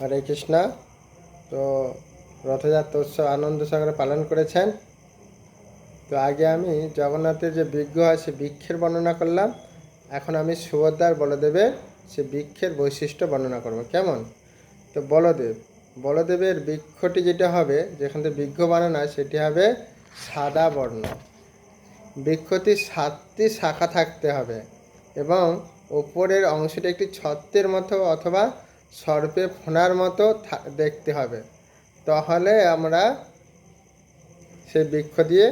হরে কৃষ্ণ। তো রথযাত্রা উৎসব আনন্দ সহকারে পালন করেছেন। তো আগে আমি জগন্নাথের যে বৃক্ষ হয় সে বৃক্ষের বর্ণনা করলাম। এখন আমি সুভদ্রার বলদেবের সে বৃক্ষের বৈশিষ্ট্য বর্ণনা করব। কেমন? তো বলদেবের বৃক্ষটি যেটা হবে, যেখান থেকে বৃক্ষ বানানো হয় সেটি হবে সাদা বর্ণ। বৃক্ষটি 7টি শাখা থাকতে হবে এবং ওপরের অংশটি একটি ছত্রের মতো অথবা সর্পে ফোনার মতো দেখতে হবে। তাহলে আমরা সেই বৃক্ষ দিয়ে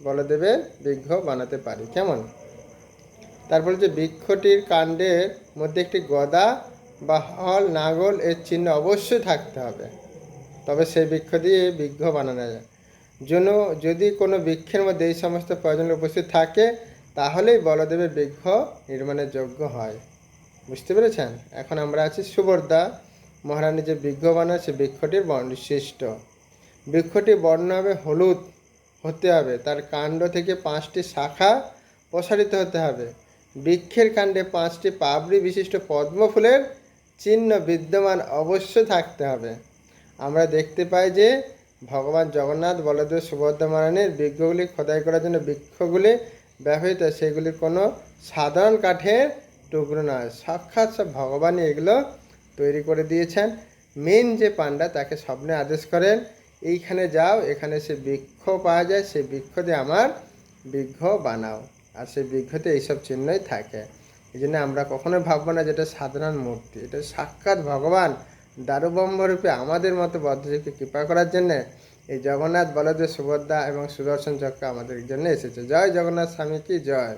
বলদেবের বৃক্ষ বানাতে পারি। কেমন? তারপরে যে বৃক্ষটির কাণ্ডের মধ্যে একটি গদা বা হল নাগল এর চিহ্ন অবশ্যই থাকতে হবে, তবে সেই বৃক্ষ দিয়ে বৃক্ষ বানানো যায়। যদি কোনো বৃক্ষের মধ্যে এই সমস্ত প্রয়োজন উপস্থিত থাকে তাহলেই বলদেবের বৃক্ষ নির্মাণের যোগ্য হয়। বুঝতে পেরেছেন? এখন আমরা আছি সুভদ্রা মহারানী যে বৃক্ষ বানায় সে বৃক্ষটির বৈশিষ্ট্য। বৃক্ষটির বর্ণ হবে হলুদ হতে হবে, তার কাণ্ড থেকে 5টি শাখা প্রসারিত হতে হবে। বৃক্ষের কাণ্ডে 5টি পাপড়ি বিশিষ্ট পদ্ম ফুলের চিহ্ন বিদ্যমান অবশ্যই থাকতে হবে। আমরা দেখতে পাই যে ভগবান জগন্নাথ বলদেব সুভদ্রা মহারানীর বৃক্ষগুলি খোদাই করার জন্য বৃক্ষগুলি ব্যবহৃত, সেগুলি কোনো সাধারণ কাঠের টুকরো নয়, সাক্ষাৎ সব ভগবানই এগুলো তৈরি করে দিয়েছেন। মেন যে পাণ্ডা তাকে স্বপ্নে আদেশ করেন, এইখানে যাও, এখানে সে বৃক্ষ পাওয়া যায়, সেই বৃক্ষ দিয়ে আমার বৃক্ষ বানাও। আর সেই বৃক্ষতে এইসব চিহ্নই থাকে। এই জন্য আমরা কখনোই ভাববো না যেটা সাধারণ মূর্তি, এটা সাক্ষাৎ ভগবান দারুব্রহ্ম রূপে আমাদের মতো বদ্ধজীবকে কৃপা করার জন্যে এই জগন্নাথ বলদেব সুভদ্রা এবং সুদর্শন চক্র আমাদের জন্য এসেছে। জয় জগন্নাথ স্বামী কি জয়।